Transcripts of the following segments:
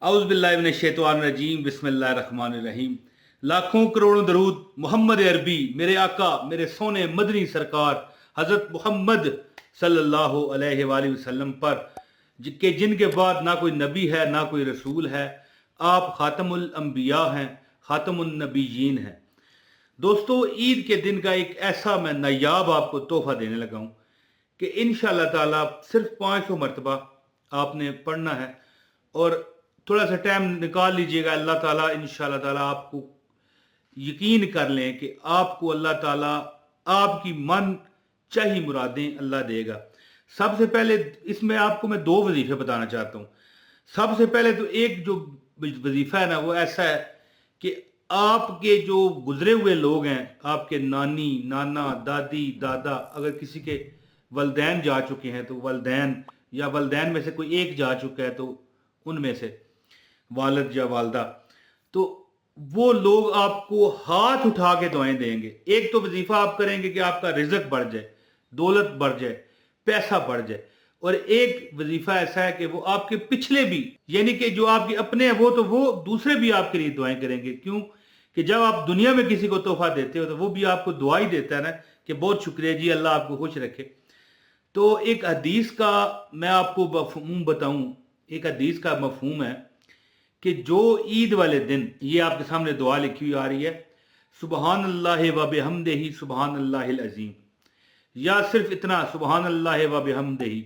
औज़ु बिल्लाहि मिनश शैतानिर रजीम बिस्मिल्लाहिर रहमानिर रहीम। लाखों करोड़ों दरूद मोहम्मद अरबी, मेरे आका मेरे सोने मदनी सरकार हज़रत मोहम्मद सल्लल्लाहु अलैहि वसल्लम पर, जिनके बाद ना कोई नबी है ना कोई रसूल है। आप खातमुल अंबिया हैं, खातमुन नबीयीन हैं। दोस्तों, ईद के दिन का एक ऐसा मैं नायाब आपको तोहफा देने लगा हूँ कि इंशाअल्लाह ताला सिर्फ 500 मरतबा आपने पढ़ना है और थोड़ा सा टाइम निकाल लीजिएगा। अल्लाह ताला इंशाअल्लाह ताला आपको, यकीन कर लें कि आपको अल्लाह ताला आपकी मन चाही मुरादें अल्लाह देगा। सबसे पहले इसमें आपको मैं 2 वजीफे बताना चाहता हूँ। सबसे पहले तो एक जो वजीफा है ना, वो ऐसा है कि आपके जो गुजरे हुए लोग हैं, आपके नानी नाना दादी दादा, अगर किसी के वलदैन जा चुके हैं तो वलदैन, या वलदैन में से कोई एक जा चुका है तो उनमें से वालिद या वालदा, तो वो लोग आपको हाथ उठा के दुआएं देंगे। एक तो वजीफा आप करेंगे कि आपका रिज़्क बढ़ जाए, दौलत बढ़ जाए, पैसा बढ़ जाए। और एक वजीफा ऐसा है कि वो आपके पिछले भी, यानी कि जो आपके अपने हैं वो दूसरे भी आपके लिए दुआएं करेंगे। क्यों कि जब आप दुनिया में किसी को तोहफा देते हो तो वो भी आपको दुआ ही देता है ना कि बहुत शुक्रिया जी, अल्लाह आपको खुश रखे। तो एक हदीस का मैं आपको मफहूम बताऊं। एक हदीस का मफहूम है कि जो ईद वाले दिन, ये आपके सामने दुआ लिखी हुई आ रही है, सुबहान अल्लाह व बिहम्दिही सुबहान अल्लाहिल अज़ीम, या सिर्फ इतना सुबहान अल्लाह व बिहम्दिही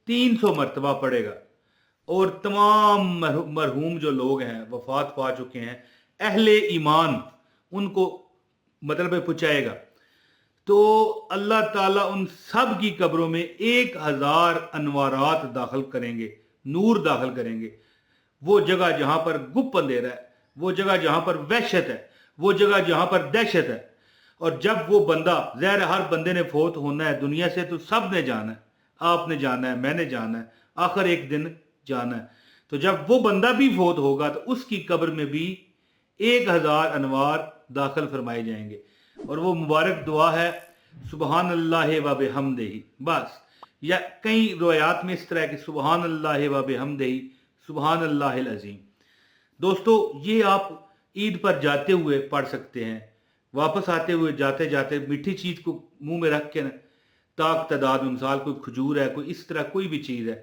300 मरतबा पड़ेगा। और तमाम मरहूम जो लोग हैं, वफात पा चुके हैं, अहले ईमान, उनको मतलब पहुँचाएगा। तो अल्लाह ताला उन सब की कब्रों में 1000 अनवारात दाखिल करेंगे, नूर दाखिल करेंगे। वो जगह जहां पर गुप्त अंधेरा है, वो जगह जहां पर वहशत है, वो जगह जहां पर दहशत है। और जब वो बंदा, ज़ाहिर हर बंदे ने फौत होना है दुनिया से, तो सब ने जाना है, आपने जाना है, मैंने जाना है, आखिर एक दिन जाना है। तो जब वो बंदा भी फौत होगा तो उसकी कब्र में भी 1000 अनवार दाखिल फरमाए जाएंगे। और वो मुबारक दुआ है सुबहान अल्लाह व बिहम्दिही बस। या कई रवायात में इस तरह की सुबहान अल्लाह व बिहम्दिही सुबहान अल्लाहिल अज़ीम। दोस्तों, ये आप ईद पर जाते हुए पढ़ सकते हैं, वापस आते हुए, जाते जाते मीठी चीज़ को मुंह में रख के ना, ताक तादाद में, मिसाल कोई खजूर है, कोई इस तरह कोई भी चीज़ है,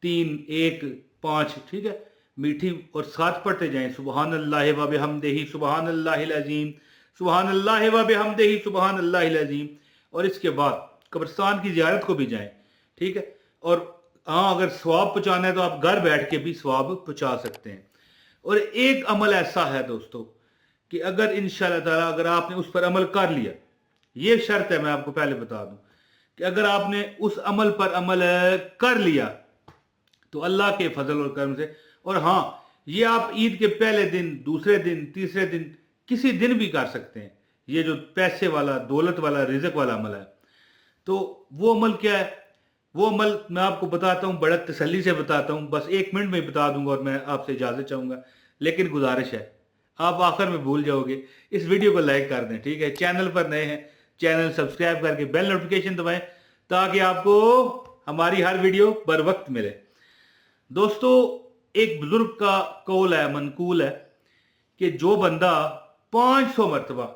3 1 5, ठीक है, मीठी, और साथ पढ़ते जाएं सुबहान अल्लाह व बिहम्दिही सुबहान अल्लाहिल अज़ीम सुबहान अल्लाह व बिहम्दिही सुबहान अल्लाहिल अज़ीम। और इसके बाद कब्रिस्तान की ज़ियारत को भी जाएं, ठीक है। और हाँ, अगर सवाब पहुँचाना है तो आप घर बैठ के भी सवाब पहुँचा सकते हैं। और एक अमल ऐसा है दोस्तों कि अगर इंशाअल्लाह ताला अगर आपने उस पर अमल कर लिया, ये शर्त है, मैं आपको पहले बता दूं कि अगर आपने उस अमल पर अमल कर लिया तो अल्लाह के फजल और करम से, और हाँ, ये आप ईद के पहले दिन, दूसरे दिन, तीसरे दिन, किसी दिन भी कर सकते हैं। ये जो पैसे वाला, दौलत वाला, रिज़्क वाला अमल है, तो वो अमल क्या है? वो अमल मैं आपको बताता हूँ, बड़ा तसल्ली से बताता हूँ, बस 1 मिनट में बता दूंगा और मैं आपसे इजाज़त चाहूँगा। लेकिन गुजारिश है, आप आखिर में भूल जाओगे, इस वीडियो को लाइक कर दें, ठीक है। चैनल पर नए हैं, चैनल सब्सक्राइब करके बेल नोटिफिकेशन दबाएं ताकि आपको हमारी हर वीडियो बर वक्त मिले। दोस्तों, एक बुजुर्ग का कौल है, मनकूल है, कि जो बंदा 500 मरतबा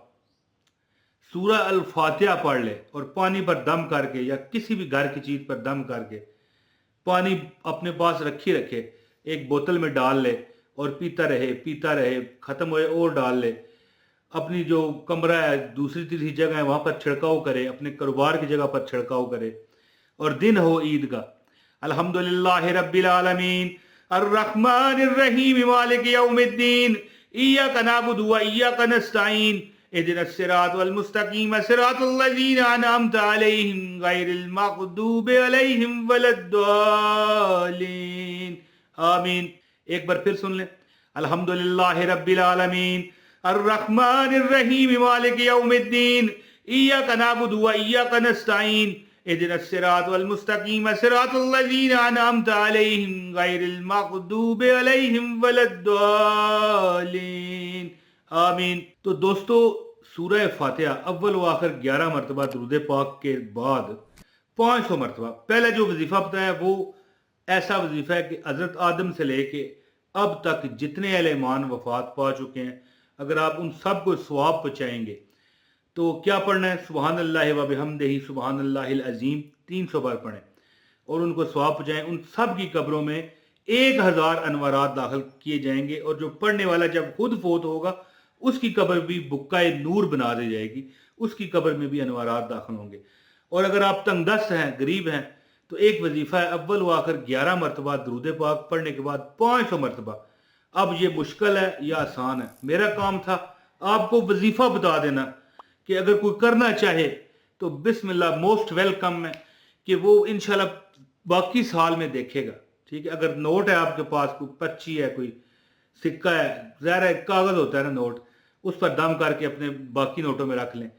सूरह अल फातिहा पढ़ ले और पानी पर दम करके, या किसी भी घर की चीज़ पर दम करके, पानी अपने पास रखे, एक बोतल में डाल ले और पीता रहे, ख़त्म होए और डाल ले। अपनी जो कमरा है, दूसरी तीसरी जगह है, वहाँ पर छिड़काव करे, अपने कारोबार की जगह पर छिड़काव करे। और दिन हो ईद का, अल्हम्दुलिल्लाहि रब्बिल आलमीन अर्रहमानिर रहीम मालिक यौमिद्दीन इय्याका नअबुदु व इय्याका नस्तईन इहदिनस सिरातल मुस्तकीम सिरातल लज़ीना अनअमता अलैहिम गैरिल मग़दूबि अलैहिम वलद्दालीन आमीन। एक बार फिर सुन लें, अल्हम्दुलिल्लाहि रब्बिल आलमीन अर्रहमानिर रहीम मालिक यौमिद्दीन इय्याका नअबुदु व इय्याका नस्तईन इहदिनस सिरातल मुस्तकीम सिरातल लज़ीना अनअमता अलैहिम गैरिल मग़दूबि अलैहिम वलद्दालीन आमीन। तो दोस्तों, सूरह फातिहा अव्वल व आखिर 11 मरतबा दुरूद पाक के बाद 500 मरतबा। पहले जो वजीफा बताया वो ऐसा वजीफा है कि हजरत आदम से लेके अब तक जितने अहले ईमान वफात पा चुके हैं, अगर आप उन सब को सवाब पहुँचाएंगे तो क्या पढ़ना है? सुबहान अल्लाह व बिहम्दिही सुबहान अल्लाहिल अज़ीम 300 बार पढ़ें और उनको सवाब पहुँचाएं। उन सब की कब्रों में 1000 अनवारात दाखिल किए जाएंगे और जो पढ़ने वाला जब खुद फोत होगा उसकी कब्र भी बुक्काए नूर बना दी जाएगी, उसकी कब्र में भी अनवारात दाखिल होंगे। और अगर आप तंगदस्त हैं, गरीब हैं, तो एक वजीफा है, अव्वल व आखिर 11 मरतबा दुरूद पाक पढ़ने के बाद 500 मरतबा। अब ये मुश्किल है या आसान है? मेरा काम था आपको वजीफा बता देना कि अगर कोई करना चाहे तो बिस्मिल्लाह, मोस्ट वेलकम है कि वो इंशाल्लाह बाकी साल में देखेगा। ठीक है, अगर नोट है आपके पास, कोई पर्ची है, कोई सिक्का है, ज़ाहिर है कागज़ होता है ना नोट, उस पर दम करके अपने बाकी नोटों में रख लें,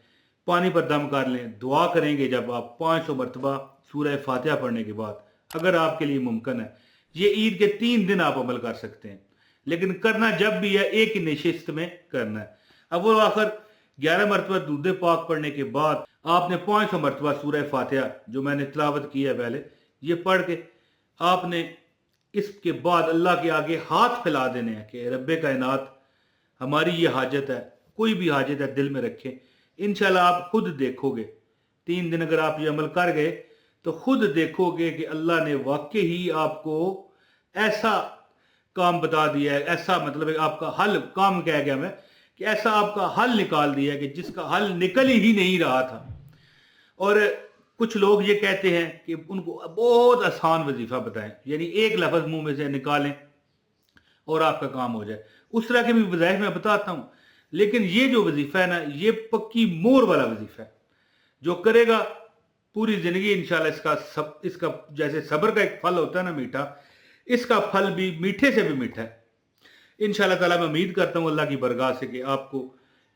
पानी पर दम कर लें। दुआ करेंगे जब आप 500 मरतबा सूरह फातिहा पढ़ने के बाद, अगर आपके लिए मुमकिन है। ये ईद के 3 दिन आप अमल कर सकते हैं, लेकिन करना जब भी है एक ही नशिस्त में करना है। अब वो आखिर 11 मरतबा दुरूद पाक पढ़ने के बाद आपने 500 मरतबा सूरह फातिहा जो मैंने तिलावत की है पहले, ये पढ़ के आपने इसके बाद अल्लाह के आगे हाथ फैला देने हैं कि रब्बे कायनात, हमारी ये हाजत है, कोई भी हाजत है दिल में रखें। इंशाल्लाह आप खुद देखोगे, 3 दिन अगर आप ये अमल कर गए तो खुद देखोगे कि अल्लाह ने वाकई ही आपको ऐसा काम बता दिया है, ऐसा मतलब आपका हल, काम कह गया मैं कि ऐसा आपका हल निकाल दिया है कि जिसका हल निकल ही नहीं रहा था। और कुछ लोग ये कहते हैं कि उनको बहुत आसान वजीफा बताएं, यानी एक लफ्ज़ मुंह में से निकालें और आपका काम हो जाए। उस तरह के भी वज़ाइफ मैं बताता हूँ, लेकिन ये जो वजीफा है ना, ये पक्की मोहर वाला वजीफा है। जो करेगा पूरी ज़िंदगी इंशाल्लाह इसका जैसे सब्र का एक फल होता है ना मीठा, इसका फल भी मीठे से भी मीठा है। इंशाल्लाह ताला मैं उम्मीद करता हूँ अल्लाह की बरगाह से कि आपको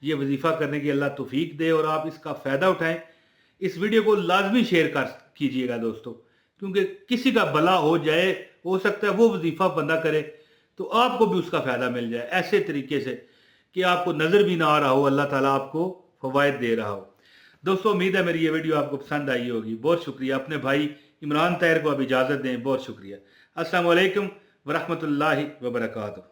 ये वजीफ़ा करने की अल्लाह तौफीक दे और आप इसका फ़ायदा उठाएं। इस वीडियो को लाजमी शेयर कीजिएगा दोस्तों, क्योंकि किसी का भला हो जाए, हो सकता है वो वजीफ़ा बंदा करे तो आपको भी उसका फ़ायदा मिल जाए, ऐसे तरीके से कि आपको नज़र भी ना आ रहा हो, अल्लाह ताला आपको फ़वाइद दे रहा हो। दोस्तों उम्मीद है मेरी ये वीडियो आपको पसंद आई होगी। बहुत शुक्रिया। अपने भाई इमरान ताहिर को अब इजाज़त दें। बहुत शुक्रिया। अस्सलामु अलैकुम वरहमतुल्लाहि वबरकातुहू।